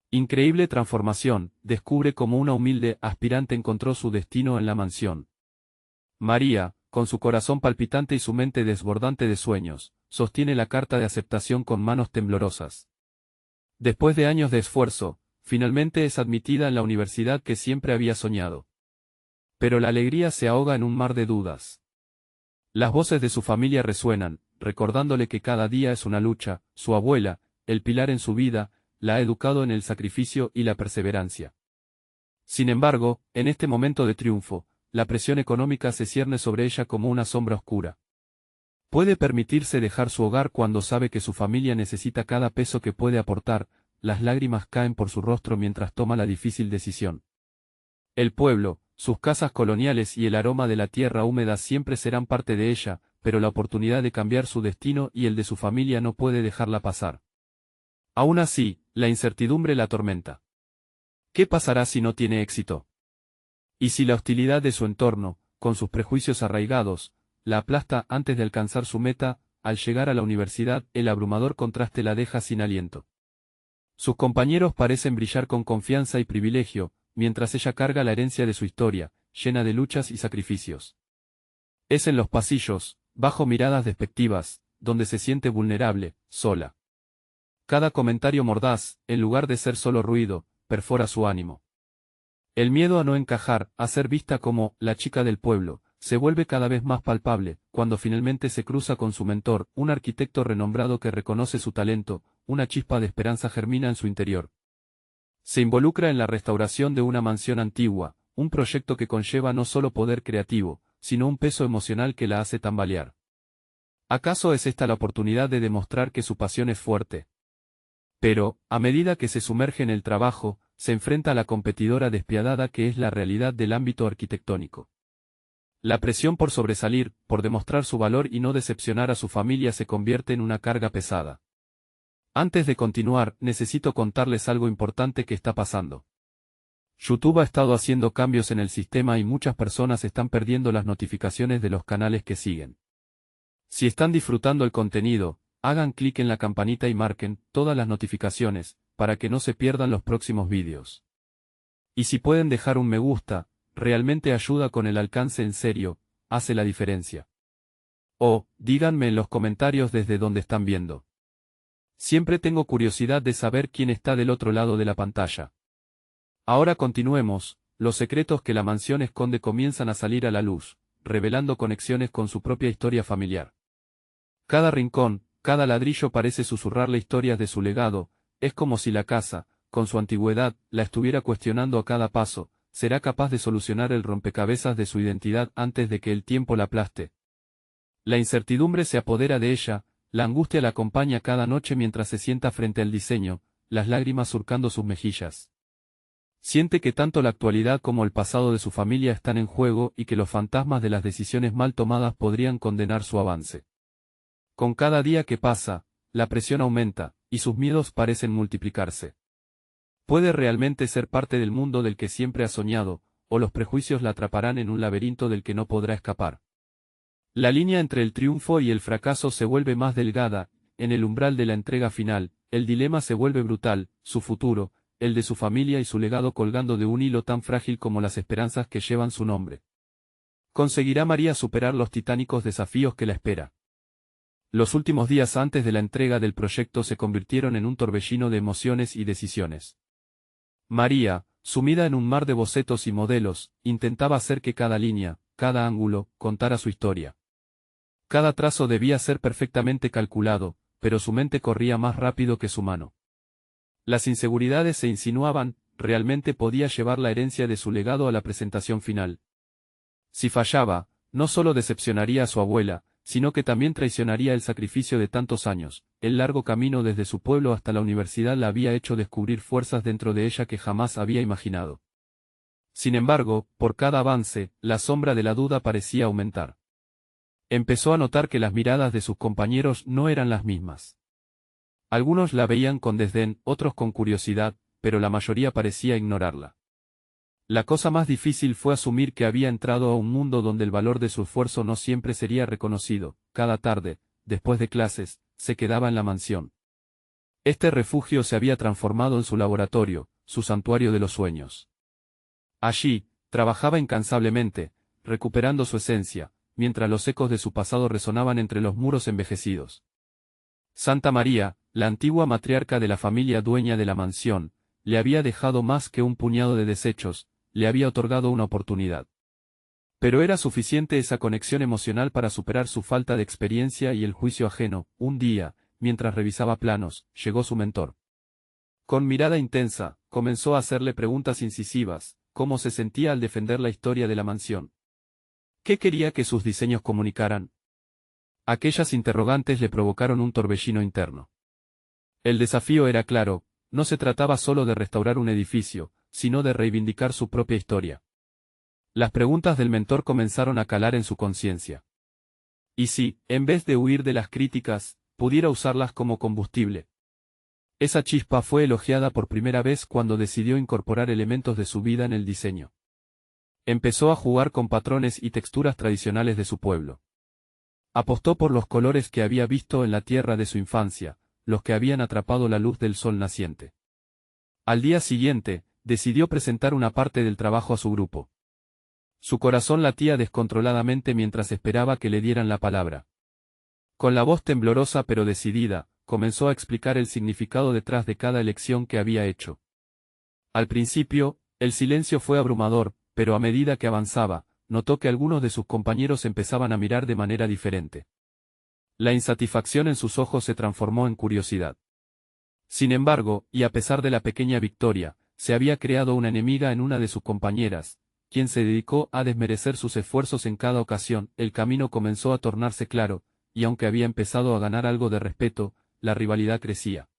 Increíble transformación, descubre cómo una humilde aspirante encontró su destino en la mansión. María, con su corazón palpitante y su mente desbordante de sueños, sostiene la carta de aceptación con manos temblorosas. Después de años de esfuerzo, finalmente es admitida en la universidad que siempre había soñado. Pero la alegría se ahoga en un mar de dudas. Las voces de su familia resuenan, recordándole que cada día es una lucha. Su abuela, el pilar en su vida, la ha educado en el sacrificio y la perseverancia. Sin embargo, en este momento de triunfo, la presión económica se cierne sobre ella como una sombra oscura. Puede permitirse dejar su hogar cuando sabe que su familia necesita cada peso que puede aportar. Las lágrimas caen por su rostro mientras toma la difícil decisión. El pueblo, sus casas coloniales y el aroma de la tierra húmeda siempre serán parte de ella, pero la oportunidad de cambiar su destino y el de su familia no puede dejarla pasar. Aún así, la incertidumbre la atormenta. ¿Qué pasará si no tiene éxito? ¿Y si la hostilidad de su entorno, con sus prejuicios arraigados, la aplasta antes de alcanzar su meta? Al llegar a la universidad, el abrumador contraste la deja sin aliento. Sus compañeros parecen brillar con confianza y privilegio, mientras ella carga la herencia de su historia, llena de luchas y sacrificios. Es en los pasillos, bajo miradas despectivas, donde se siente vulnerable, sola. Cada comentario mordaz, en lugar de ser solo ruido, perfora su ánimo. El miedo a no encajar, a ser vista como la chica del pueblo, se vuelve cada vez más palpable, cuando finalmente se cruza con su mentor, un arquitecto renombrado que reconoce su talento. Una chispa de esperanza germina en su interior. Se involucra en la restauración de una mansión antigua, un proyecto que conlleva no solo poder creativo, sino un peso emocional que la hace tambalear. ¿Acaso es esta la oportunidad de demostrar que su pasión es fuerte? Pero, a medida que se sumerge en el trabajo, se enfrenta a la competidora despiadada que es la realidad del ámbito arquitectónico. La presión por sobresalir, por demostrar su valor y no decepcionar a su familia se convierte en una carga pesada. Antes de continuar, necesito contarles algo importante que está pasando. YouTube ha estado haciendo cambios en el sistema y muchas personas están perdiendo las notificaciones de los canales que siguen. Si están disfrutando el contenido, hagan clic en la campanita y marquen todas las notificaciones, para que no se pierdan los próximos vídeos. Y si pueden dejar un me gusta, realmente ayuda con el alcance, en serio, hace la diferencia. O, díganme en los comentarios desde donde están viendo. Siempre tengo curiosidad de saber quién está del otro lado de la pantalla. Ahora continuemos, los secretos que la mansión esconde comienzan a salir a la luz, revelando conexiones con su propia historia familiar. Cada rincón, cada ladrillo parece susurrarle historias de su legado. Es como si la casa, con su antigüedad, la estuviera cuestionando a cada paso. ¿Será capaz de solucionar el rompecabezas de su identidad antes de que el tiempo la aplaste? La incertidumbre se apodera de ella, la angustia la acompaña cada noche mientras se sienta frente al diseño, las lágrimas surcando sus mejillas. Siente que tanto la actualidad como el pasado de su familia están en juego y que los fantasmas de las decisiones mal tomadas podrían condenar su avance. Con cada día que pasa, la presión aumenta, y sus miedos parecen multiplicarse. ¿Puede realmente ser parte del mundo del que siempre ha soñado, o los prejuicios la atraparán en un laberinto del que no podrá escapar? La línea entre el triunfo y el fracaso se vuelve más delgada. En el umbral de la entrega final, el dilema se vuelve brutal: su futuro, el de su familia y su legado colgando de un hilo tan frágil como las esperanzas que llevan su nombre. ¿Conseguirá María superar los titánicos desafíos que la espera? Los últimos días antes de la entrega del proyecto se convirtieron en un torbellino de emociones y decisiones. María, sumida en un mar de bocetos y modelos, intentaba hacer que cada línea, cada ángulo, contara su historia. Cada trazo debía ser perfectamente calculado, pero su mente corría más rápido que su mano. Las inseguridades se insinuaban: ¿realmente podía llevar la herencia de su legado a la presentación final? Si fallaba, no solo decepcionaría a su abuela, sino que también traicionaría el sacrificio de tantos años. El largo camino desde su pueblo hasta la universidad la había hecho descubrir fuerzas dentro de ella que jamás había imaginado. Sin embargo, por cada avance, la sombra de la duda parecía aumentar. Empezó a notar que las miradas de sus compañeros no eran las mismas. Algunos la veían con desdén, otros con curiosidad, pero la mayoría parecía ignorarla. La cosa más difícil fue asumir que había entrado a un mundo donde el valor de su esfuerzo no siempre sería reconocido. Cada tarde, después de clases, se quedaba en la mansión. Este refugio se había transformado en su laboratorio, su santuario de los sueños. Allí, trabajaba incansablemente, recuperando su esencia, mientras los ecos de su pasado resonaban entre los muros envejecidos. Santa María, la antigua matriarca de la familia dueña de la mansión, le había dejado más que un puñado de desechos, le había otorgado una oportunidad. Pero era suficiente esa conexión emocional para superar su falta de experiencia y el juicio ajeno. Un día, mientras revisaba planos, llegó su mentor. Con mirada intensa, comenzó a hacerle preguntas incisivas: ¿cómo se sentía al defender la historia de la mansión? ¿Qué quería que sus diseños comunicaran? Aquellas interrogantes le provocaron un torbellino interno. El desafío era claro: no se trataba solo de restaurar un edificio, sino de reivindicar su propia historia. Las preguntas del mentor comenzaron a calar en su conciencia. ¿Y si, en vez de huir de las críticas, pudiera usarlas como combustible? Esa chispa fue elogiada por primera vez cuando decidió incorporar elementos de su vida en el diseño. Empezó a jugar con patrones y texturas tradicionales de su pueblo. Apostó por los colores que había visto en la tierra de su infancia, los que habían atrapado la luz del sol naciente. Al día siguiente, decidió presentar una parte del trabajo a su grupo. Su corazón latía descontroladamente mientras esperaba que le dieran la palabra. Con la voz temblorosa pero decidida, comenzó a explicar el significado detrás de cada elección que había hecho. Al principio, el silencio fue abrumador, pero a medida que avanzaba, notó que algunos de sus compañeros empezaban a mirar de manera diferente. La insatisfacción en sus ojos se transformó en curiosidad. Sin embargo, y a pesar de la pequeña victoria, se había creado una enemiga en una de sus compañeras, quien se dedicó a desmerecer sus esfuerzos en cada ocasión. El camino comenzó a tornarse claro, y aunque había empezado a ganar algo de respeto, la rivalidad crecía.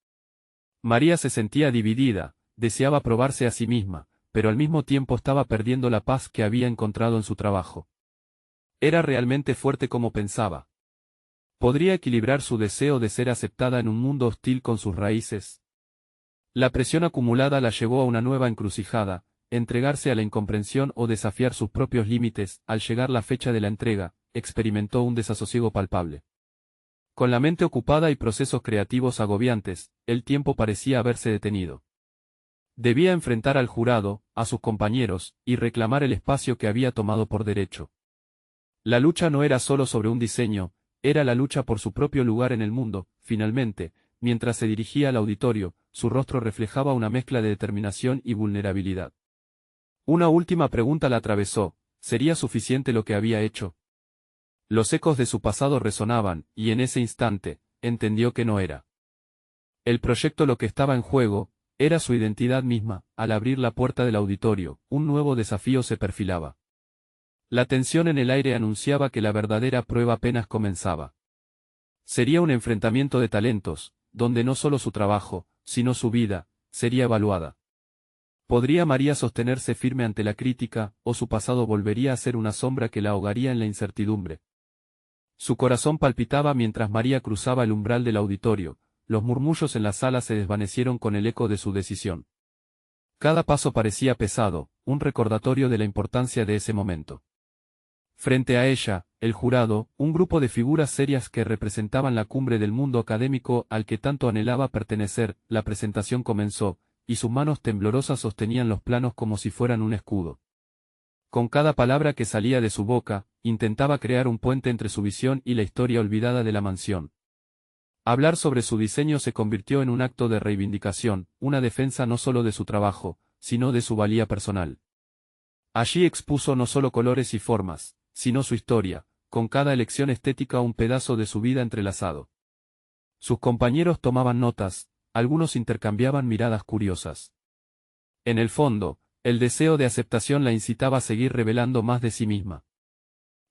María se sentía dividida, deseaba probarse a sí misma, pero al mismo tiempo estaba perdiendo la paz que había encontrado en su trabajo. ¿Era realmente fuerte como pensaba? ¿Podría equilibrar su deseo de ser aceptada en un mundo hostil con sus raíces? La presión acumulada la llevó a una nueva encrucijada: entregarse a la incomprensión o desafiar sus propios límites. Al llegar la fecha de la entrega, experimentó un desasosiego palpable. Con la mente ocupada y procesos creativos agobiantes, el tiempo parecía haberse detenido. Debía enfrentar al jurado, a sus compañeros, y reclamar el espacio que había tomado por derecho. La lucha no era solo sobre un diseño, era la lucha por su propio lugar en el mundo. Finalmente, mientras se dirigía al auditorio, su rostro reflejaba una mezcla de determinación y vulnerabilidad. Una última pregunta la atravesó: ¿sería suficiente lo que había hecho? Los ecos de su pasado resonaban, y en ese instante, entendió que no era. El proyecto lo que estaba en juego, era su identidad misma. Al abrir la puerta del auditorio, un nuevo desafío se perfilaba. La tensión en el aire anunciaba que la verdadera prueba apenas comenzaba. Sería un enfrentamiento de talentos, donde no solo su trabajo, sino su vida, sería evaluada. ¿Podría María sostenerse firme ante la crítica, o su pasado volvería a ser una sombra que la ahogaría en la incertidumbre? Su corazón palpitaba mientras María cruzaba el umbral del auditorio. Los murmullos en la sala se desvanecieron con el eco de su decisión. Cada paso parecía pesado, un recordatorio de la importancia de ese momento. Frente a ella, el jurado, un grupo de figuras serias que representaban la cumbre del mundo académico al que tanto anhelaba pertenecer. La presentación comenzó, y sus manos temblorosas sostenían los planos como si fueran un escudo. Con cada palabra que salía de su boca, intentaba crear un puente entre su visión y la historia olvidada de la mansión. Hablar sobre su diseño se convirtió en un acto de reivindicación, una defensa no solo de su trabajo, sino de su valía personal. Allí expuso no solo colores y formas, sino su historia, con cada elección estética un pedazo de su vida entrelazado. Sus compañeros tomaban notas, algunos intercambiaban miradas curiosas. En el fondo, el deseo de aceptación la incitaba a seguir revelando más de sí misma.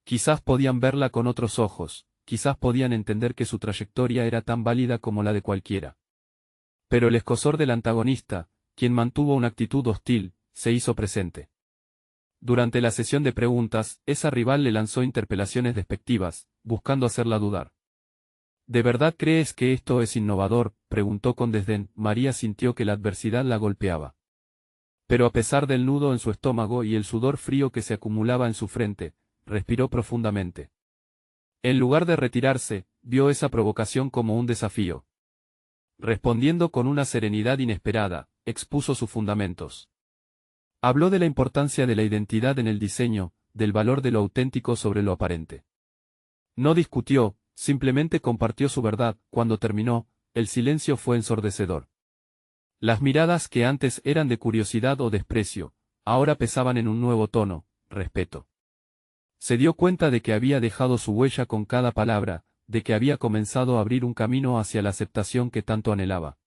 Quizás podían verla con otros ojos, quizás podían entender que su trayectoria era tan válida como la de cualquiera. Pero el escozor del antagonista, quien mantuvo una actitud hostil, se hizo presente. Durante la sesión de preguntas, esa rival le lanzó interpelaciones despectivas, buscando hacerla dudar. ¿De verdad crees que esto es innovador?, preguntó con desdén. María sintió que la adversidad la golpeaba. Pero a pesar del nudo en su estómago y el sudor frío que se acumulaba en su frente, respiró profundamente. En lugar de retirarse, vio esa provocación como un desafío. Respondiendo con una serenidad inesperada, expuso sus fundamentos. Habló de la importancia de la identidad en el diseño, del valor de lo auténtico sobre lo aparente. No discutió, simplemente compartió su verdad. Cuando terminó, el silencio fue ensordecedor. Las miradas que antes eran de curiosidad o desprecio, ahora pesaban en un nuevo tono, respeto. Se dio cuenta de que había dejado su huella con cada palabra, de que había comenzado a abrir un camino hacia la aceptación que tanto anhelaba.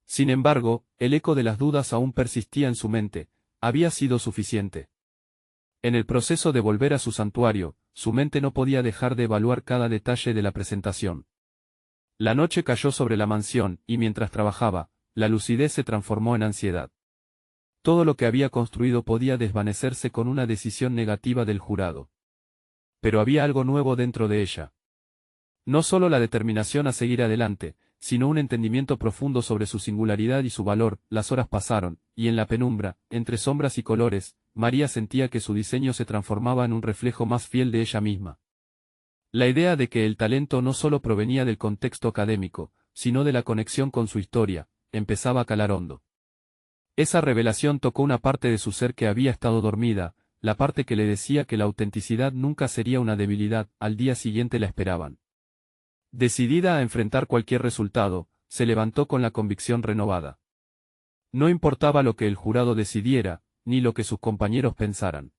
Sin embargo, el eco de las dudas aún persistía en su mente. Había sido suficiente. En el proceso de volver a su santuario, su mente no podía dejar de evaluar cada detalle de la presentación. La noche cayó sobre la mansión, y mientras trabajaba, la lucidez se transformó en ansiedad. Todo lo que había construido podía desvanecerse con una decisión negativa del jurado. Pero había algo nuevo dentro de ella. No solo la determinación a seguir adelante, sino un entendimiento profundo sobre su singularidad y su valor. Las horas pasaron, y en la penumbra, entre sombras y colores, María sentía que su diseño se transformaba en un reflejo más fiel de ella misma. La idea de que el talento no solo provenía del contexto académico, sino de la conexión con su historia, empezaba a calar hondo. Esa revelación tocó una parte de su ser que había estado dormida, la parte que le decía que la autenticidad nunca sería una debilidad. Al día siguiente la esperaban. Decidida a enfrentar cualquier resultado, se levantó con la convicción renovada. No importaba lo que el jurado decidiera, ni lo que sus compañeros pensaran.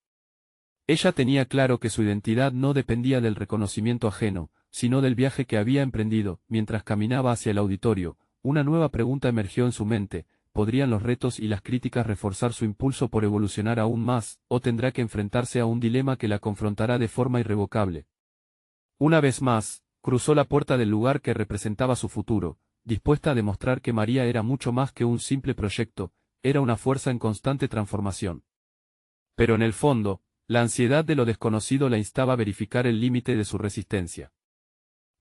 Ella tenía claro que su identidad no dependía del reconocimiento ajeno, sino del viaje que había emprendido. Mientras caminaba hacia el auditorio, una nueva pregunta emergió en su mente: ¿podrían los retos y las críticas reforzar su impulso por evolucionar aún más, o tendrá que enfrentarse a un dilema que la confrontará de forma irrevocable? Una vez más, cruzó la puerta del lugar que representaba su futuro, dispuesta a demostrar que María era mucho más que un simple proyecto, era una fuerza en constante transformación. Pero en el fondo, la ansiedad de lo desconocido la instaba a verificar el límite de su resistencia.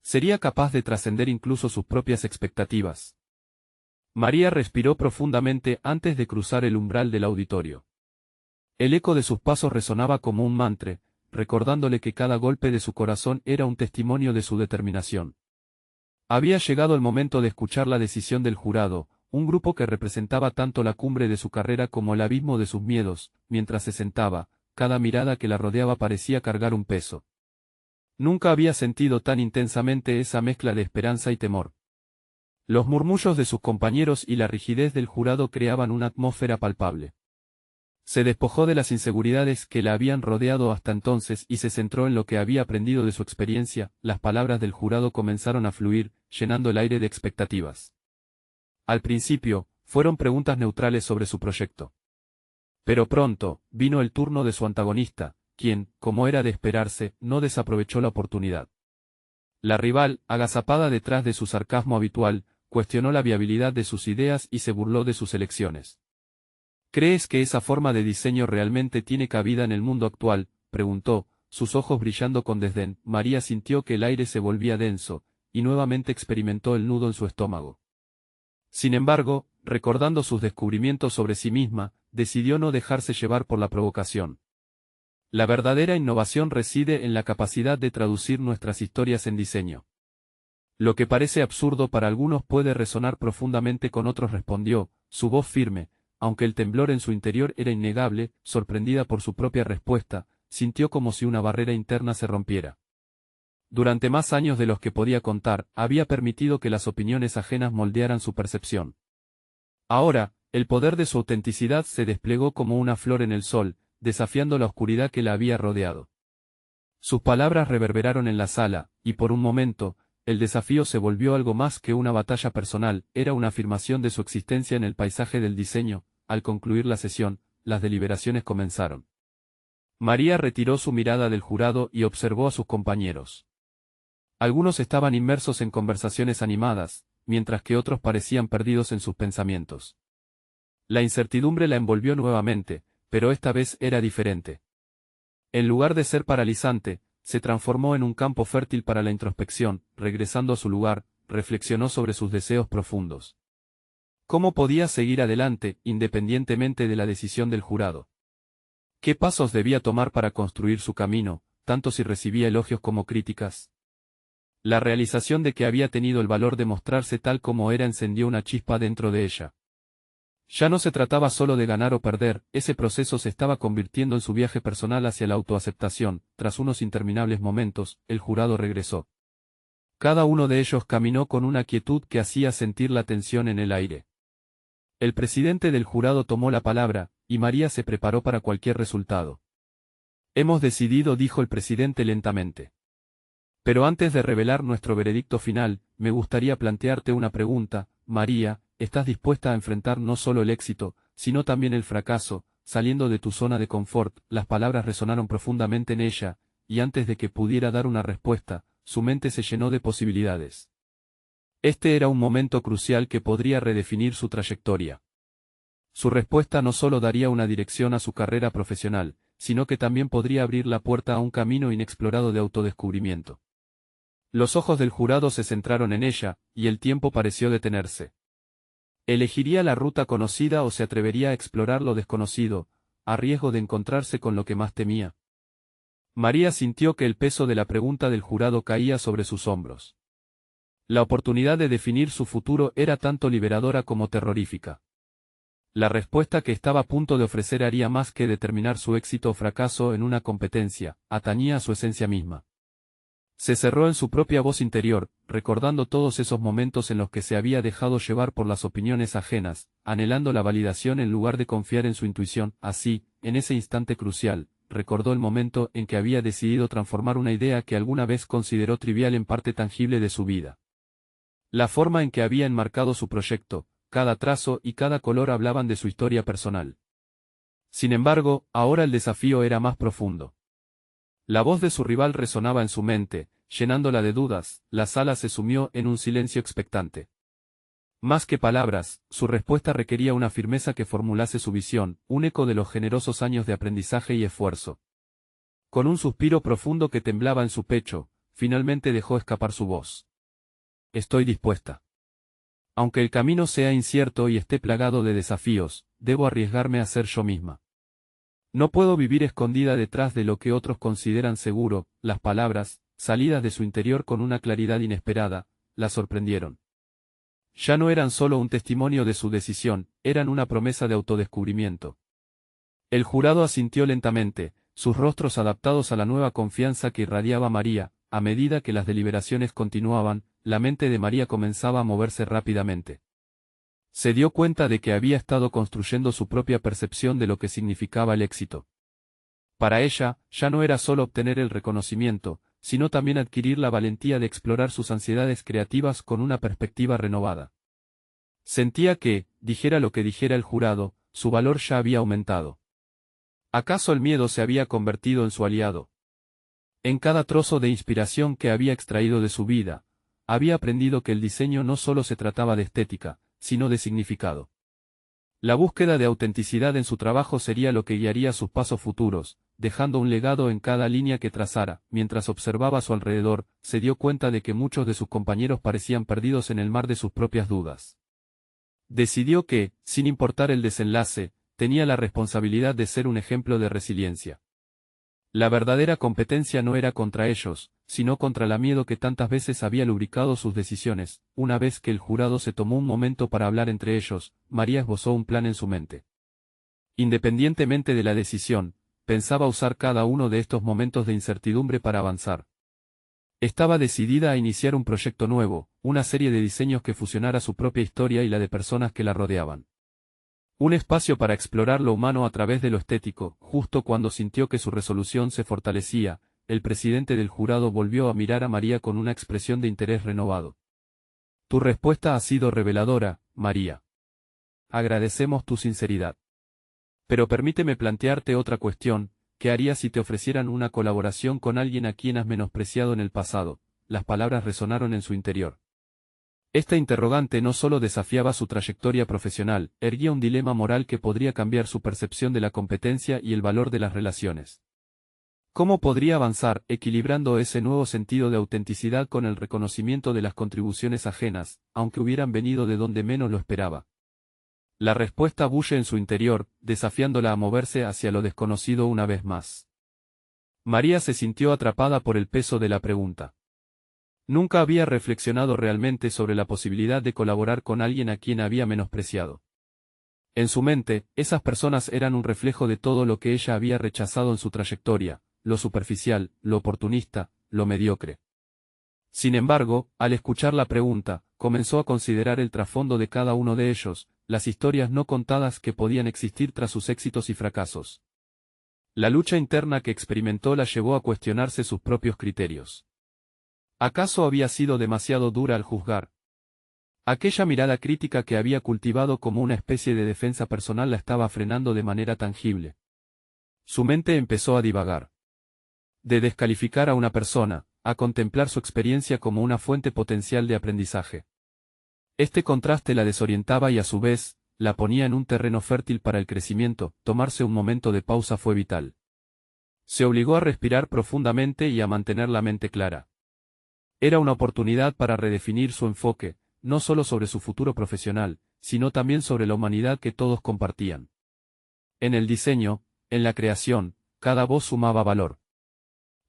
¿Sería capaz de trascender incluso sus propias expectativas? María respiró profundamente antes de cruzar el umbral del auditorio. El eco de sus pasos resonaba como un mantra, recordándole que cada golpe de su corazón era un testimonio de su determinación. Había llegado el momento de escuchar la decisión del jurado, un grupo que representaba tanto la cumbre de su carrera como el abismo de sus miedos. Mientras se sentaba, cada mirada que la rodeaba parecía cargar un peso. Nunca había sentido tan intensamente esa mezcla de esperanza y temor. Los murmullos de sus compañeros y la rigidez del jurado creaban una atmósfera palpable. Se despojó de las inseguridades que la habían rodeado hasta entonces y se centró en lo que había aprendido de su experiencia. Las palabras del jurado comenzaron a fluir, llenando el aire de expectativas. Al principio, fueron preguntas neutrales sobre su proyecto. Pero pronto, vino el turno de su antagonista, quien, como era de esperarse, no desaprovechó la oportunidad. La rival, agazapada detrás de su sarcasmo habitual, cuestionó la viabilidad de sus ideas y se burló de sus elecciones. ¿Crees que esa forma de diseño realmente tiene cabida en el mundo actual?, preguntó, sus ojos brillando con desdén. María sintió que el aire se volvía denso, y nuevamente experimentó el nudo en su estómago. Sin embargo, recordando sus descubrimientos sobre sí misma, decidió no dejarse llevar por la provocación. La verdadera innovación reside en la capacidad de traducir nuestras historias en diseño. Lo que parece absurdo para algunos puede resonar profundamente con otros, respondió, su voz firme. Aunque el temblor en su interior era innegable, sorprendida por su propia respuesta, sintió como si una barrera interna se rompiera. Durante más años de los que podía contar, había permitido que las opiniones ajenas moldearan su percepción. Ahora, el poder de su autenticidad se desplegó como una flor en el sol, desafiando la oscuridad que la había rodeado. Sus palabras reverberaron en la sala, y por un momento, el desafío se volvió algo más que una batalla personal, era una afirmación de su existencia en el paisaje del diseño. Al concluir la sesión, las deliberaciones comenzaron. María retiró su mirada del jurado y observó a sus compañeros. Algunos estaban inmersos en conversaciones animadas, mientras que otros parecían perdidos en sus pensamientos. La incertidumbre la envolvió nuevamente, pero esta vez era diferente. En lugar de ser paralizante, se transformó en un campo fértil para la introspección. Regresando a su lugar, reflexionó sobre sus deseos profundos. ¿Cómo podía seguir adelante, independientemente de la decisión del jurado? ¿Qué pasos debía tomar para construir su camino, tanto si recibía elogios como críticas? La realización de que había tenido el valor de mostrarse tal como era encendió una chispa dentro de ella. Ya no se trataba solo de ganar o perder, ese proceso se estaba convirtiendo en su viaje personal hacia la autoaceptación. Tras unos interminables momentos, el jurado regresó. Cada uno de ellos caminó con una quietud que hacía sentir la tensión en el aire. El presidente del jurado tomó la palabra, y María se preparó para cualquier resultado. Hemos decidido, dijo el presidente lentamente. Pero antes de revelar nuestro veredicto final, me gustaría plantearte una pregunta, María. ¿Estás dispuesta a enfrentar no solo el éxito, sino también el fracaso, saliendo de tu zona de confort? Las palabras resonaron profundamente en ella, y antes de que pudiera dar una respuesta, su mente se llenó de posibilidades. Este era un momento crucial que podría redefinir su trayectoria. Su respuesta no solo daría una dirección a su carrera profesional, sino que también podría abrir la puerta a un camino inexplorado de autodescubrimiento. Los ojos del jurado se centraron en ella, y el tiempo pareció detenerse. ¿Elegiría la ruta conocida o se atrevería a explorar lo desconocido, a riesgo de encontrarse con lo que más temía? María sintió que el peso de la pregunta del jurado caía sobre sus hombros. La oportunidad de definir su futuro era tanto liberadora como terrorífica. La respuesta que estaba a punto de ofrecer haría más que determinar su éxito o fracaso en una competencia, atañía a su esencia misma. Se cerró en su propia voz interior, recordando todos esos momentos en los que se había dejado llevar por las opiniones ajenas, anhelando la validación en lugar de confiar en su intuición. Así, en ese instante crucial, recordó el momento en que había decidido transformar una idea que alguna vez consideró trivial en parte tangible de su vida. La forma en que había enmarcado su proyecto, cada trazo y cada color hablaban de su historia personal. Sin embargo, ahora el desafío era más profundo. La voz de su rival resonaba en su mente, llenándola de dudas. La sala se sumió en un silencio expectante. Más que palabras, su respuesta requería una firmeza que formulase su visión, un eco de los generosos años de aprendizaje y esfuerzo. Con un suspiro profundo que temblaba en su pecho, finalmente dejó escapar su voz. Estoy dispuesta. Aunque el camino sea incierto y esté plagado de desafíos, debo arriesgarme a ser yo misma. No puedo vivir escondida detrás de lo que otros consideran seguro. Las palabras, salidas de su interior con una claridad inesperada, la sorprendieron. Ya no eran solo un testimonio de su decisión, eran una promesa de autodescubrimiento. El jurado asintió lentamente, sus rostros adaptados a la nueva confianza que irradiaba María. A medida que las deliberaciones continuaban, la mente de María comenzaba a moverse rápidamente. Se dio cuenta de que había estado construyendo su propia percepción de lo que significaba el éxito. Para ella, ya no era solo obtener el reconocimiento, sino también adquirir la valentía de explorar sus ansiedades creativas con una perspectiva renovada. Sentía que, dijera lo que dijera el jurado, su valor ya había aumentado. ¿Acaso el miedo se había convertido en su aliado? En cada trozo de inspiración que había extraído de su vida, había aprendido que el diseño no solo se trataba de estética, sino de significado. La búsqueda de autenticidad en su trabajo sería lo que guiaría sus pasos futuros, dejando un legado en cada línea que trazara. Mientras observaba a su alrededor, se dio cuenta de que muchos de sus compañeros parecían perdidos en el mar de sus propias dudas. Decidió que, sin importar el desenlace, tenía la responsabilidad de ser un ejemplo de resiliencia. La verdadera competencia no era contra ellos, sino contra el miedo que tantas veces había lubricado sus decisiones. Una vez que el jurado se tomó un momento para hablar entre ellos, María esbozó un plan en su mente. Independientemente de la decisión, pensaba usar cada uno de estos momentos de incertidumbre para avanzar. Estaba decidida a iniciar un proyecto nuevo, una serie de diseños que fusionara su propia historia y la de personas que la rodeaban. Un espacio para explorar lo humano a través de lo estético. Justo cuando sintió que su resolución se fortalecía, el presidente del jurado volvió a mirar a María con una expresión de interés renovado. Tu respuesta ha sido reveladora, María. Agradecemos tu sinceridad. Pero permíteme plantearte otra cuestión. ¿Qué harías si te ofrecieran una colaboración con alguien a quien has menospreciado en el pasado? Las palabras resonaron en su interior. Esta interrogante no solo desafiaba su trayectoria profesional, erguía un dilema moral que podría cambiar su percepción de la competencia y el valor de las relaciones. ¿Cómo podría avanzar, equilibrando ese nuevo sentido de autenticidad con el reconocimiento de las contribuciones ajenas, aunque hubieran venido de donde menos lo esperaba? La respuesta bulle en su interior, desafiándola a moverse hacia lo desconocido una vez más. María se sintió atrapada por el peso de la pregunta. Nunca había reflexionado realmente sobre la posibilidad de colaborar con alguien a quien había menospreciado. En su mente, esas personas eran un reflejo de todo lo que ella había rechazado en su trayectoria, lo superficial, lo oportunista, lo mediocre. Sin embargo, al escuchar la pregunta, comenzó a considerar el trasfondo de cada uno de ellos, las historias no contadas que podían existir tras sus éxitos y fracasos. La lucha interna que experimentó la llevó a cuestionarse sus propios criterios. ¿Acaso había sido demasiado dura al juzgar? Aquella mirada crítica que había cultivado como una especie de defensa personal la estaba frenando de manera tangible. Su mente empezó a divagar. De descalificar a una persona, a contemplar su experiencia como una fuente potencial de aprendizaje. Este contraste la desorientaba y a su vez, la ponía en un terreno fértil para el crecimiento. Tomarse un momento de pausa fue vital. Se obligó a respirar profundamente y a mantener la mente clara. Era una oportunidad para redefinir su enfoque, no solo sobre su futuro profesional, sino también sobre la humanidad que todos compartían. En el diseño, en la creación, cada voz sumaba valor.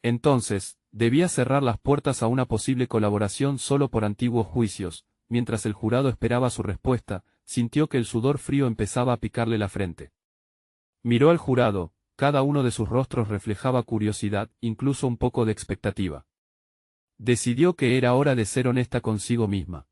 Entonces, debía cerrar las puertas a una posible colaboración solo por antiguos juicios. Mientras el jurado esperaba su respuesta, sintió que el sudor frío empezaba a picarle la frente. Miró al jurado, cada uno de sus rostros reflejaba curiosidad, incluso un poco de expectativa. Decidió que era hora de ser honesta consigo misma.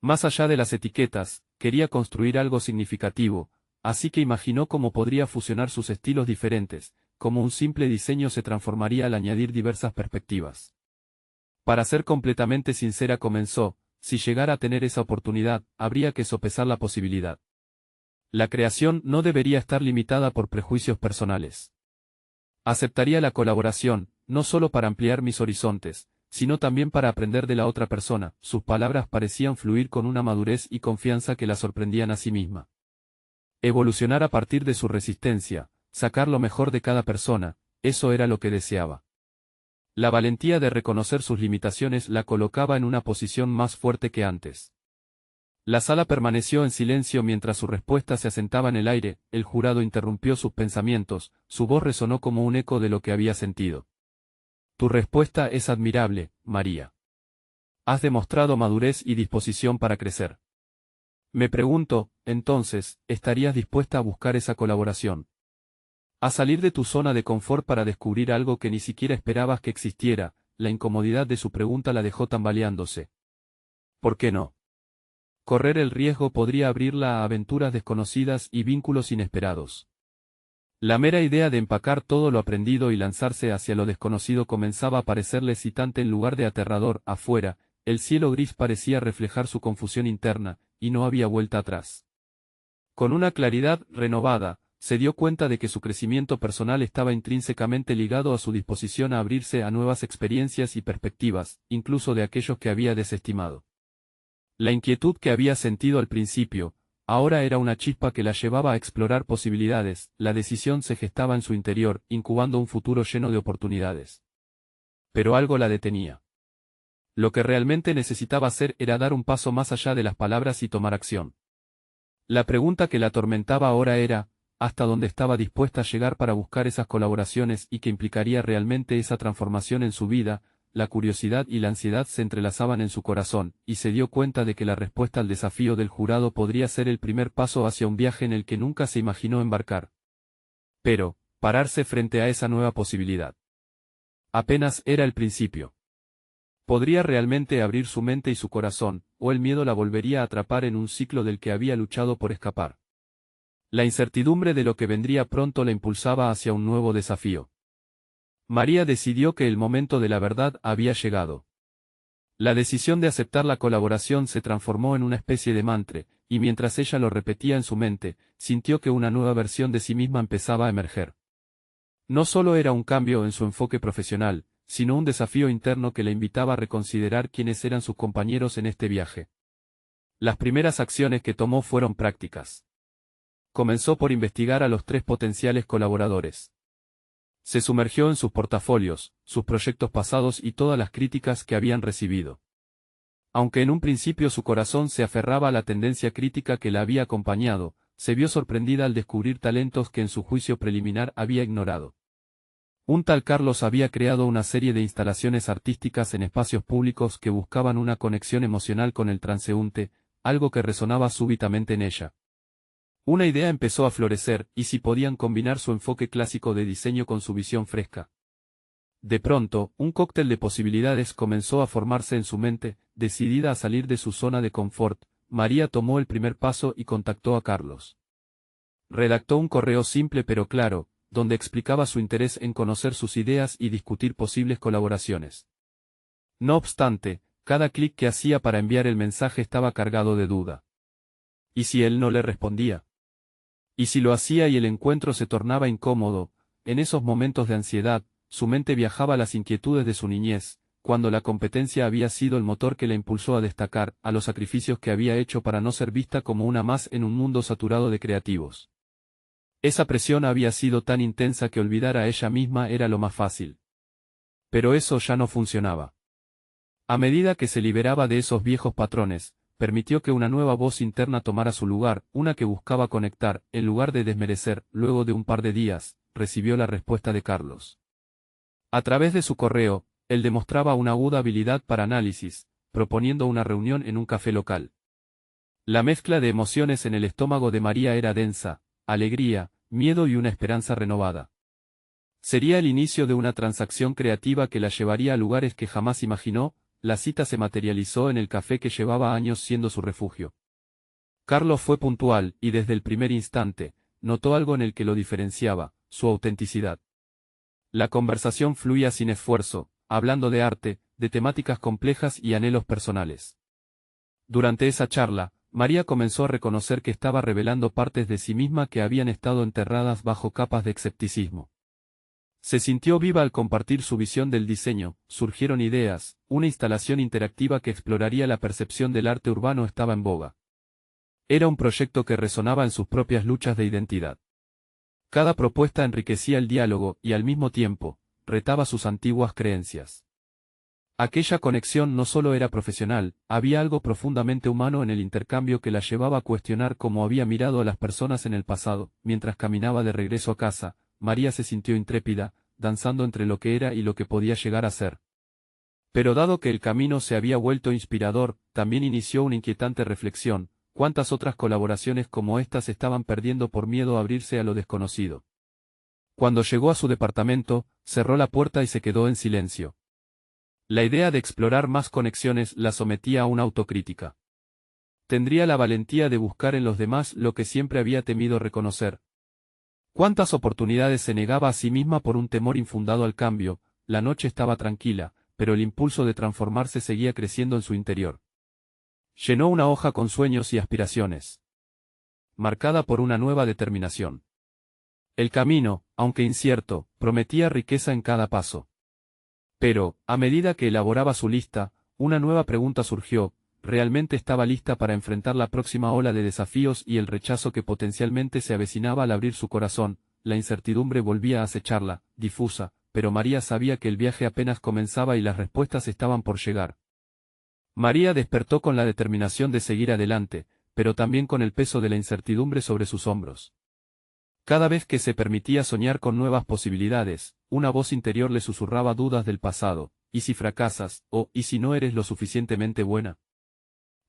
Más allá de las etiquetas, quería construir algo significativo, así que imaginó cómo podría fusionar sus estilos diferentes, cómo un simple diseño se transformaría al añadir diversas perspectivas. Para ser completamente sincera comenzó, si llegara a tener esa oportunidad, habría que sopesar la posibilidad. La creación no debería estar limitada por prejuicios personales. Aceptaría la colaboración, no solo para ampliar mis horizontes, sino también para aprender de la otra persona. Sus palabras parecían fluir con una madurez y confianza que la sorprendían a sí misma. Evolucionar a partir de su resistencia, sacar lo mejor de cada persona, eso era lo que deseaba. La valentía de reconocer sus limitaciones la colocaba en una posición más fuerte que antes. La sala permaneció en silencio mientras su respuesta se asentaba en el aire. El jurado interrumpió sus pensamientos, su voz resonó como un eco de lo que había sentido. Tu respuesta es admirable, María. Has demostrado madurez y disposición para crecer. Me pregunto, entonces, ¿estarías dispuesta a buscar esa colaboración? A salir de tu zona de confort para descubrir algo que ni siquiera esperabas que existiera. La incomodidad de su pregunta la dejó tambaleándose. ¿Por qué no? Correr el riesgo podría abrirla a aventuras desconocidas y vínculos inesperados. La mera idea de empacar todo lo aprendido y lanzarse hacia lo desconocido comenzaba a parecerle excitante en lugar de aterrador. Afuera, el cielo gris parecía reflejar su confusión interna, y no había vuelta atrás. Con una claridad renovada, se dio cuenta de que su crecimiento personal estaba intrínsecamente ligado a su disposición a abrirse a nuevas experiencias y perspectivas, incluso de aquellos que había desestimado. La inquietud que había sentido al principio, ahora era una chispa que la llevaba a explorar posibilidades. La decisión se gestaba en su interior, incubando un futuro lleno de oportunidades. Pero algo la detenía. Lo que realmente necesitaba hacer era dar un paso más allá de las palabras y tomar acción. La pregunta que la atormentaba ahora era, ¿hasta dónde estaba dispuesta a llegar para buscar esas colaboraciones y qué implicaría realmente esa transformación en su vida? La curiosidad y la ansiedad se entrelazaban en su corazón, y se dio cuenta de que la respuesta al desafío del jurado podría ser el primer paso hacia un viaje en el que nunca se imaginó embarcar. Pero, pararse frente a esa nueva posibilidad. Apenas era el principio. Podría realmente abrir su mente y su corazón, o el miedo la volvería a atrapar en un ciclo del que había luchado por escapar. La incertidumbre de lo que vendría pronto la impulsaba hacia un nuevo desafío. María decidió que el momento de la verdad había llegado. La decisión de aceptar la colaboración se transformó en una especie de mantra, y mientras ella lo repetía en su mente, sintió que una nueva versión de sí misma empezaba a emerger. No solo era un cambio en su enfoque profesional, sino un desafío interno que la invitaba a reconsiderar quiénes eran sus compañeros en este viaje. Las primeras acciones que tomó fueron prácticas. Comenzó por investigar a los 3 potenciales colaboradores. Se sumergió en sus portafolios, sus proyectos pasados y todas las críticas que habían recibido. Aunque en un principio su corazón se aferraba a la tendencia crítica que la había acompañado, se vio sorprendida al descubrir talentos que en su juicio preliminar había ignorado. Un tal Carlos había creado una serie de instalaciones artísticas en espacios públicos que buscaban una conexión emocional con el transeúnte, algo que resonaba súbitamente en ella. Una idea empezó a florecer, y si podían combinar su enfoque clásico de diseño con su visión fresca. De pronto, un cóctel de posibilidades comenzó a formarse en su mente. Decidida a salir de su zona de confort, María tomó el primer paso y contactó a Carlos. Redactó un correo simple pero claro, donde explicaba su interés en conocer sus ideas y discutir posibles colaboraciones. No obstante, cada clic que hacía para enviar el mensaje estaba cargado de duda. ¿Y si él no le respondía? ¿Y si lo hacía y el encuentro se tornaba incómodo? En esos momentos de ansiedad, su mente viajaba a las inquietudes de su niñez, cuando la competencia había sido el motor que la impulsó a destacar, a los sacrificios que había hecho para no ser vista como una más en un mundo saturado de creativos. Esa presión había sido tan intensa que olvidar a ella misma era lo más fácil. Pero eso ya no funcionaba. A medida que se liberaba de esos viejos patrones, permitió que una nueva voz interna tomara su lugar, una que buscaba conectar, en lugar de desmerecer. Luego de un par de días, recibió la respuesta de Carlos. A través de su correo, él demostraba una aguda habilidad para análisis, proponiendo una reunión en un café local. La mezcla de emociones en el estómago de María era densa: alegría, miedo y una esperanza renovada. Sería el inicio de una transacción creativa que la llevaría a lugares que jamás imaginó. La cita se materializó en el café que llevaba años siendo su refugio. Carlos fue puntual, y desde el primer instante, notó algo en el que lo diferenciaba: su autenticidad. La conversación fluía sin esfuerzo, hablando de arte, de temáticas complejas y anhelos personales. Durante esa charla, María comenzó a reconocer que estaba revelando partes de sí misma que habían estado enterradas bajo capas de escepticismo. Se sintió viva al compartir su visión del diseño. Surgieron ideas: una instalación interactiva que exploraría la percepción del arte urbano estaba en boga. Era un proyecto que resonaba en sus propias luchas de identidad. Cada propuesta enriquecía el diálogo y al mismo tiempo, retaba sus antiguas creencias. Aquella conexión no solo era profesional, había algo profundamente humano en el intercambio que la llevaba a cuestionar cómo había mirado a las personas en el pasado. Mientras caminaba de regreso a casa, María se sintió intrépida, danzando entre lo que era y lo que podía llegar a ser. Pero dado que el camino se había vuelto inspirador, también inició una inquietante reflexión: ¿cuántas otras colaboraciones como estas estaban perdiendo por miedo a abrirse a lo desconocido? Cuando llegó a su departamento, cerró la puerta y se quedó en silencio. La idea de explorar más conexiones la sometía a una autocrítica. Tendría la valentía de buscar en los demás lo que siempre había temido reconocer. ¿Cuántas oportunidades se negaba a sí misma por un temor infundado al cambio? La noche estaba tranquila, pero el impulso de transformarse seguía creciendo en su interior. Llenó una hoja con sueños y aspiraciones, marcada por una nueva determinación. El camino, aunque incierto, prometía riqueza en cada paso. Pero, a medida que elaboraba su lista, una nueva pregunta surgió: ¿realmente estaba lista para enfrentar la próxima ola de desafíos y el rechazo que potencialmente se avecinaba al abrir su corazón? La incertidumbre volvía a acecharla, difusa, pero María sabía que el viaje apenas comenzaba y las respuestas estaban por llegar. María despertó con la determinación de seguir adelante, pero también con el peso de la incertidumbre sobre sus hombros. Cada vez que se permitía soñar con nuevas posibilidades, una voz interior le susurraba dudas del pasado: ¿y si fracasas? O ¿y si no eres lo suficientemente buena?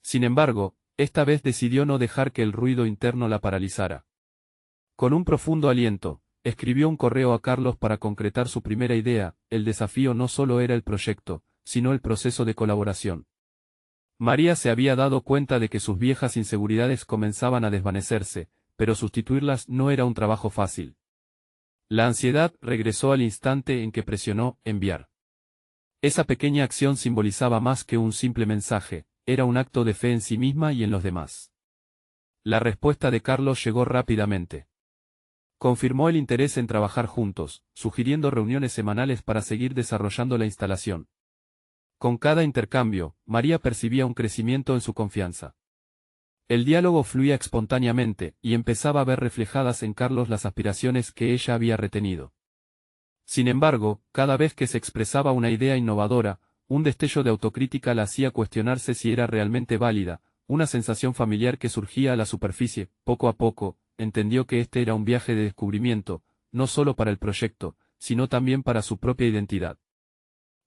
Sin embargo, esta vez decidió no dejar que el ruido interno la paralizara. Con un profundo aliento, escribió un correo a Carlos para concretar su primera idea. El desafío no solo era el proyecto, sino el proceso de colaboración. María se había dado cuenta de que sus viejas inseguridades comenzaban a desvanecerse, pero sustituirlas no era un trabajo fácil. La ansiedad regresó al instante en que presionó enviar. Esa pequeña acción simbolizaba más que un simple mensaje: era un acto de fe en sí misma y en los demás. La respuesta de Carlos llegó rápidamente. Confirmó el interés en trabajar juntos, sugiriendo reuniones semanales para seguir desarrollando la instalación. Con cada intercambio, María percibía un crecimiento en su confianza. El diálogo fluía espontáneamente, y empezaba a ver reflejadas en Carlos las aspiraciones que ella había retenido. Sin embargo, cada vez que se expresaba una idea innovadora, un destello de autocrítica la hacía cuestionarse si era realmente válida. Una sensación familiar que surgía a la superficie. Poco a poco, entendió que este era un viaje de descubrimiento, no solo para el proyecto, sino también para su propia identidad.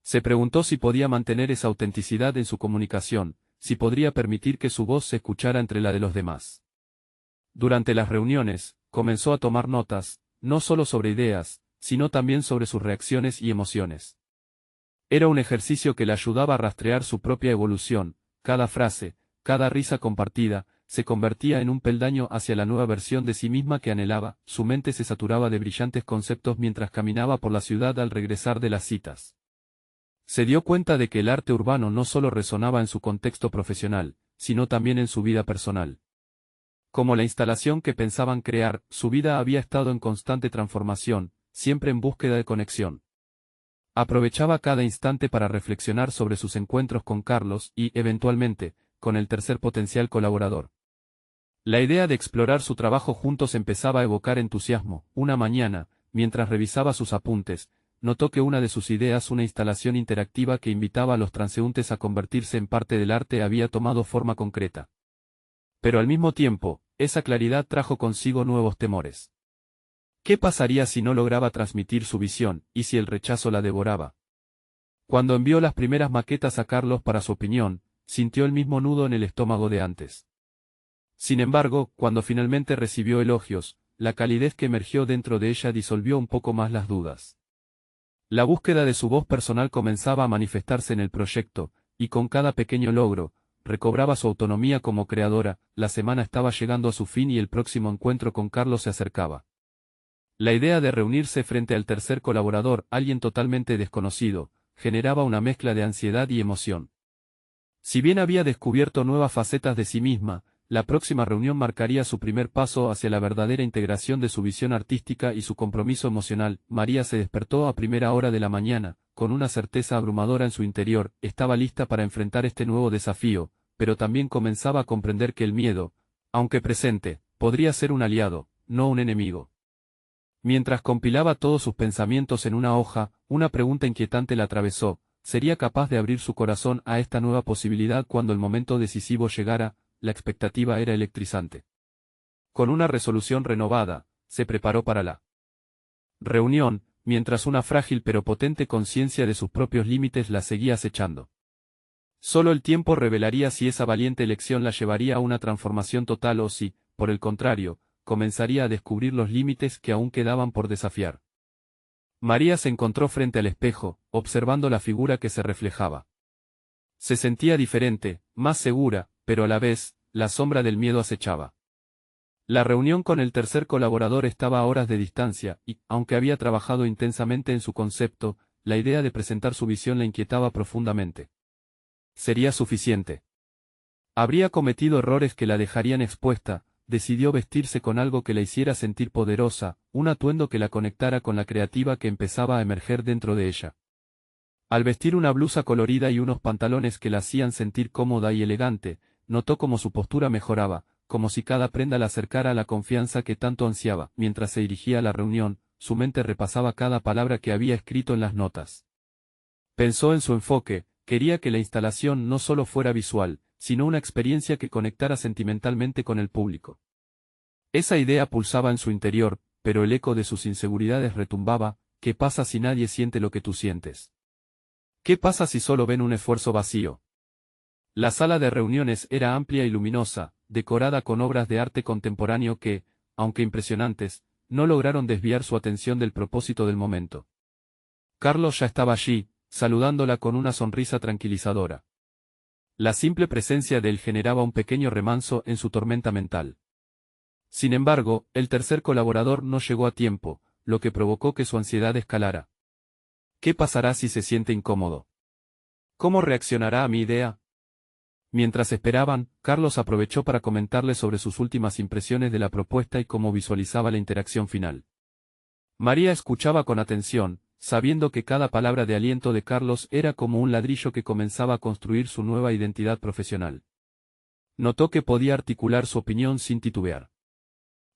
Se preguntó si podía mantener esa autenticidad en su comunicación, si podría permitir que su voz se escuchara entre la de los demás. Durante las reuniones, comenzó a tomar notas, no solo sobre ideas, sino también sobre sus reacciones y emociones. Era un ejercicio que le ayudaba a rastrear su propia evolución, cada frase, cada risa compartida, se convertía en un peldaño hacia la nueva versión de sí misma que anhelaba, su mente se saturaba de brillantes conceptos mientras caminaba por la ciudad al regresar de las citas. Se dio cuenta de que el arte urbano no solo resonaba en su contexto profesional, sino también en su vida personal. Como la instalación que pensaban crear, su vida había estado en constante transformación, siempre en búsqueda de conexión. Aprovechaba cada instante para reflexionar sobre sus encuentros con Carlos y, eventualmente, con el tercer potencial colaborador. La idea de explorar su trabajo juntos empezaba a evocar entusiasmo. Una mañana, mientras revisaba sus apuntes, notó que una de sus ideas, una instalación interactiva que invitaba a los transeúntes a convertirse en parte del arte, había tomado forma concreta. Pero al mismo tiempo, esa claridad trajo consigo nuevos temores. ¿Qué pasaría si no lograba transmitir su visión, y si el rechazo la devoraba? Cuando envió las primeras maquetas a Carlos para su opinión, sintió el mismo nudo en el estómago de antes. Sin embargo, cuando finalmente recibió elogios, la calidez que emergió dentro de ella disolvió un poco más las dudas. La búsqueda de su voz personal comenzaba a manifestarse en el proyecto, y con cada pequeño logro, recobraba su autonomía como creadora. La semana estaba llegando a su fin y el próximo encuentro con Carlos se acercaba. La idea de reunirse frente al tercer colaborador, alguien totalmente desconocido, generaba una mezcla de ansiedad y emoción. Si bien había descubierto nuevas facetas de sí misma, la próxima reunión marcaría su primer paso hacia la verdadera integración de su visión artística y su compromiso emocional. María se despertó a primera hora de la mañana, con una certeza abrumadora en su interior. Estaba lista para enfrentar este nuevo desafío, pero también comenzaba a comprender que el miedo, aunque presente, podría ser un aliado, no un enemigo. Mientras compilaba todos sus pensamientos en una hoja, una pregunta inquietante la atravesó: ¿sería capaz de abrir su corazón a esta nueva posibilidad cuando el momento decisivo llegara? La expectativa era electrizante. Con una resolución renovada, se preparó para la reunión, mientras una frágil pero potente conciencia de sus propios límites la seguía acechando. Solo el tiempo revelaría si esa valiente elección la llevaría a una transformación total o si, por el contrario, comenzaría a descubrir los límites que aún quedaban por desafiar. María se encontró frente al espejo, observando la figura que se reflejaba. Se sentía diferente, más segura, pero a la vez, la sombra del miedo acechaba. La reunión con el tercer colaborador estaba a horas de distancia, y, aunque había trabajado intensamente en su concepto, la idea de presentar su visión la inquietaba profundamente. ¿Sería suficiente? ¿Habría cometido errores que la dejarían expuesta? Decidió vestirse con algo que la hiciera sentir poderosa, un atuendo que la conectara con la creativa que empezaba a emerger dentro de ella. Al vestir una blusa colorida y unos pantalones que la hacían sentir cómoda y elegante, notó cómo su postura mejoraba, como si cada prenda la acercara a la confianza que tanto ansiaba. Mientras se dirigía a la reunión, su mente repasaba cada palabra que había escrito en las notas. Pensó en su enfoque: quería que la instalación no solo fuera visual, sino una experiencia que conectara sentimentalmente con el público. Esa idea pulsaba en su interior, pero el eco de sus inseguridades retumbaba: ¿qué pasa si nadie siente lo que tú sientes? ¿Qué pasa si solo ven un esfuerzo vacío? La sala de reuniones era amplia y luminosa, decorada con obras de arte contemporáneo que, aunque impresionantes, no lograron desviar su atención del propósito del momento. Carlos ya estaba allí, saludándola con una sonrisa tranquilizadora. La simple presencia de él generaba un pequeño remanso en su tormenta mental. Sin embargo, el tercer colaborador no llegó a tiempo, lo que provocó que su ansiedad escalara. ¿Qué pasará si se siente incómodo? ¿Cómo reaccionará a mi idea? Mientras esperaban, Carlos aprovechó para comentarle sobre sus últimas impresiones de la propuesta y cómo visualizaba la interacción final. María escuchaba con atención, sabiendo que cada palabra de aliento de Carlos era como un ladrillo que comenzaba a construir su nueva identidad profesional. Notó que podía articular su opinión sin titubear.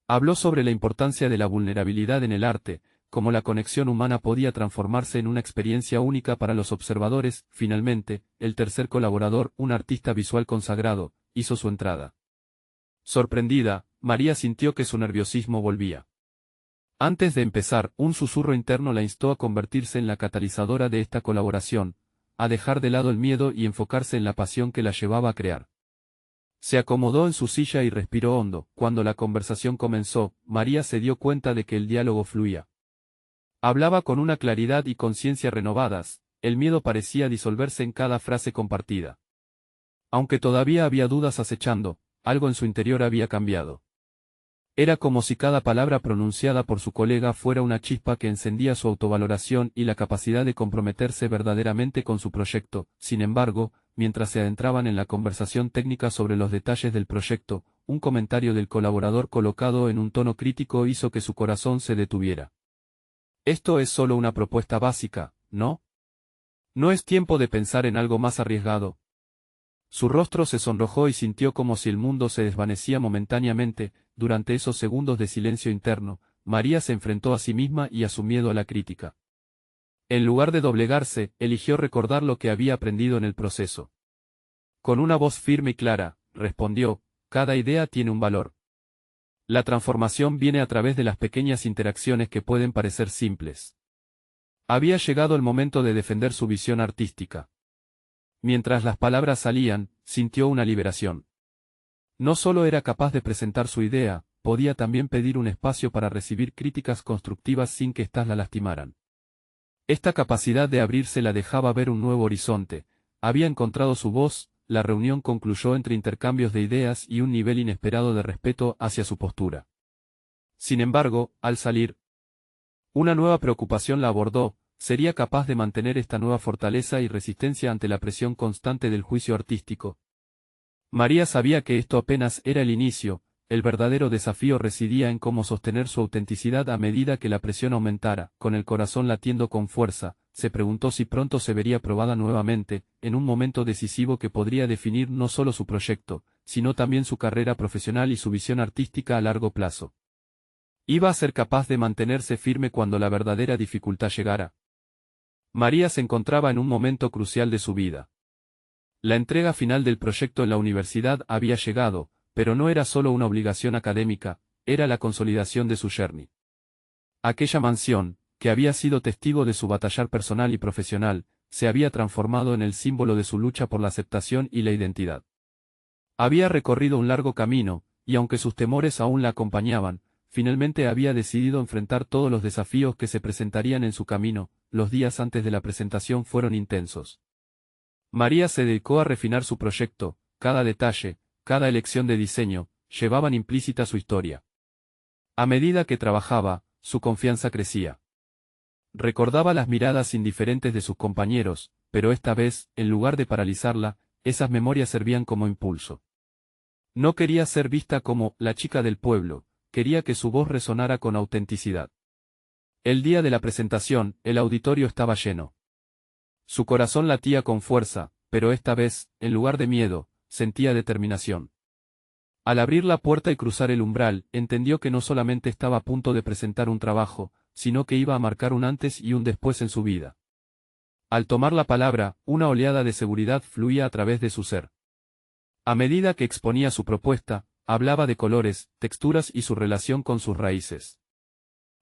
Habló sobre la importancia de la vulnerabilidad en el arte, cómo la conexión humana podía transformarse en una experiencia única para los observadores. Finalmente, el tercer colaborador, un artista visual consagrado, hizo su entrada. Sorprendida, María sintió que su nerviosismo volvía. Antes de empezar, un susurro interno la instó a convertirse en la catalizadora de esta colaboración, a dejar de lado el miedo y enfocarse en la pasión que la llevaba a crear. Se acomodó en su silla y respiró hondo. Cuando la conversación comenzó, María se dio cuenta de que el diálogo fluía. Hablaba con una claridad y conciencia renovadas, el miedo parecía disolverse en cada frase compartida. Aunque todavía había dudas acechando, algo en su interior había cambiado. Era como si cada palabra pronunciada por su colega fuera una chispa que encendía su autovaloración y la capacidad de comprometerse verdaderamente con su proyecto. Sin embargo, mientras se adentraban en la conversación técnica sobre los detalles del proyecto, un comentario del colaborador colocado en un tono crítico hizo que su corazón se detuviera. Esto es solo una propuesta básica, ¿no? ¿No es tiempo de pensar en algo más arriesgado? Su rostro se sonrojó y sintió como si el mundo se desvanecía momentáneamente. Durante esos segundos de silencio interno, María se enfrentó a sí misma y a su miedo a la crítica. En lugar de doblegarse, eligió recordar lo que había aprendido en el proceso. Con una voz firme y clara, respondió: cada idea tiene un valor. La transformación viene a través de las pequeñas interacciones que pueden parecer simples. Había llegado el momento de defender su visión artística. Mientras las palabras salían, sintió una liberación. No solo era capaz de presentar su idea, podía también pedir un espacio para recibir críticas constructivas sin que éstas la lastimaran. Esta capacidad de abrirse la dejaba ver un nuevo horizonte. Había encontrado su voz. La reunión concluyó entre intercambios de ideas y un nivel inesperado de respeto hacia su postura. Sin embargo, al salir, una nueva preocupación la abordó: ¿sería capaz de mantener esta nueva fortaleza y resistencia ante la presión constante del juicio artístico? María sabía que esto apenas era el inicio. El verdadero desafío residía en cómo sostener su autenticidad a medida que la presión aumentara. Con el corazón latiendo con fuerza, se preguntó si pronto se vería probada nuevamente, en un momento decisivo que podría definir no solo su proyecto, sino también su carrera profesional y su visión artística a largo plazo. ¿Iba a ser capaz de mantenerse firme cuando la verdadera dificultad llegara? María se encontraba en un momento crucial de su vida. La entrega final del proyecto en la universidad había llegado, pero no era solo una obligación académica, era la consolidación de su journey. Aquella mansión, que había sido testigo de su batallar personal y profesional, se había transformado en el símbolo de su lucha por la aceptación y la identidad. Había recorrido un largo camino, y aunque sus temores aún la acompañaban, finalmente había decidido enfrentar todos los desafíos que se presentarían en su camino. Los días antes de la presentación fueron intensos. María se dedicó a refinar su proyecto. Cada detalle, cada elección de diseño, llevaban implícita su historia. A medida que trabajaba, su confianza crecía. Recordaba las miradas indiferentes de sus compañeros, pero esta vez, en lugar de paralizarla, esas memorias servían como impulso. No quería ser vista como la chica del pueblo, quería que su voz resonara con autenticidad. El día de la presentación, el auditorio estaba lleno. Su corazón latía con fuerza, pero esta vez, en lugar de miedo, sentía determinación. Al abrir la puerta y cruzar el umbral, entendió que no solamente estaba a punto de presentar un trabajo, sino que iba a marcar un antes y un después en su vida. Al tomar la palabra, una oleada de seguridad fluía a través de su ser. A medida que exponía su propuesta, hablaba de colores, texturas y su relación con sus raíces.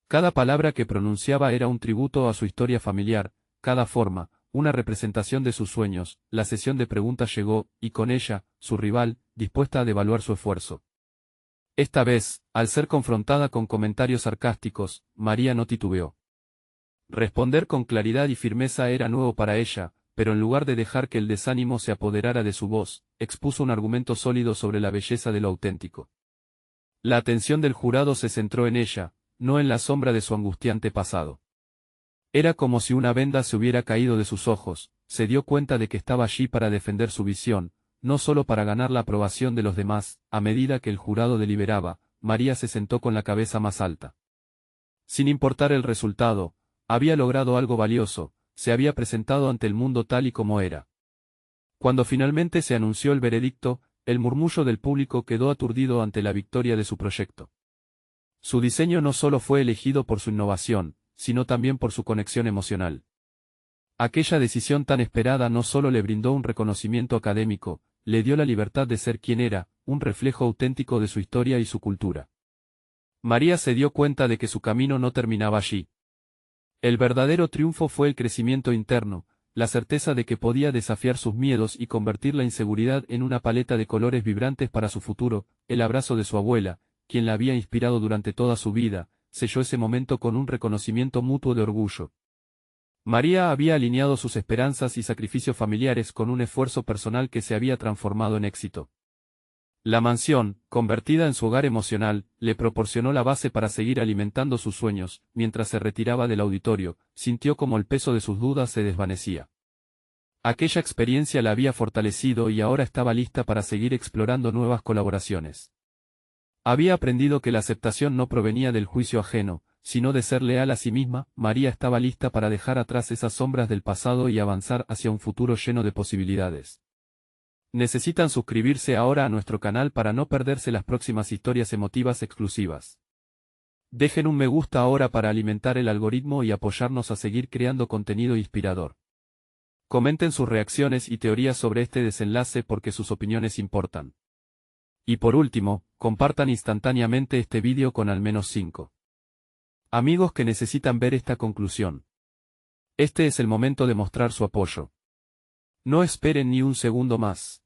Cada palabra que pronunciaba era un tributo a su historia familiar, cada forma, una representación de sus sueños. La sesión de preguntas llegó, y con ella, su rival, dispuesta a devaluar su esfuerzo. Esta vez, al ser confrontada con comentarios sarcásticos, María no titubeó. Responder con claridad y firmeza era nuevo para ella, pero en lugar de dejar que el desánimo se apoderara de su voz, expuso un argumento sólido sobre la belleza de lo auténtico. La atención del jurado se centró en ella, no en la sombra de su angustiante pasado. Era como si una venda se hubiera caído de sus ojos. Se dio cuenta de que estaba allí para defender su visión, no solo para ganar la aprobación de los demás. A medida que el jurado deliberaba, María se sentó con la cabeza más alta. Sin importar el resultado, había logrado algo valioso, se había presentado ante el mundo tal y como era. Cuando finalmente se anunció el veredicto, el murmullo del público quedó aturdido ante la victoria de su proyecto. Su diseño no solo fue elegido por su innovación, sino también por su conexión emocional. Aquella decisión tan esperada no solo le brindó un reconocimiento académico, le dio la libertad de ser quien era, un reflejo auténtico de su historia y su cultura. María se dio cuenta de que su camino no terminaba allí. El verdadero triunfo fue el crecimiento interno, la certeza de que podía desafiar sus miedos y convertir la inseguridad en una paleta de colores vibrantes para su futuro. El abrazo de su abuela, quien la había inspirado durante toda su vida, selló ese momento con un reconocimiento mutuo de orgullo. María había alineado sus esperanzas y sacrificios familiares con un esfuerzo personal que se había transformado en éxito. La mansión, convertida en su hogar emocional, le proporcionó la base para seguir alimentando sus sueños. Mientras se retiraba del auditorio, sintió como el peso de sus dudas se desvanecía. Aquella experiencia la había fortalecido y ahora estaba lista para seguir explorando nuevas colaboraciones. Había aprendido que la aceptación no provenía del juicio ajeno, sino de ser leal a sí misma. María estaba lista para dejar atrás esas sombras del pasado y avanzar hacia un futuro lleno de posibilidades. Necesitan suscribirse ahora a nuestro canal para no perderse las próximas historias emotivas exclusivas. Dejen un me gusta ahora para alimentar el algoritmo y apoyarnos a seguir creando contenido inspirador. Comenten sus reacciones y teorías sobre este desenlace porque sus opiniones importan. Y por último, compartan instantáneamente este vídeo con al menos 5 amigos que necesitan ver esta conclusión. Este es el momento de mostrar su apoyo. No esperen ni un segundo más.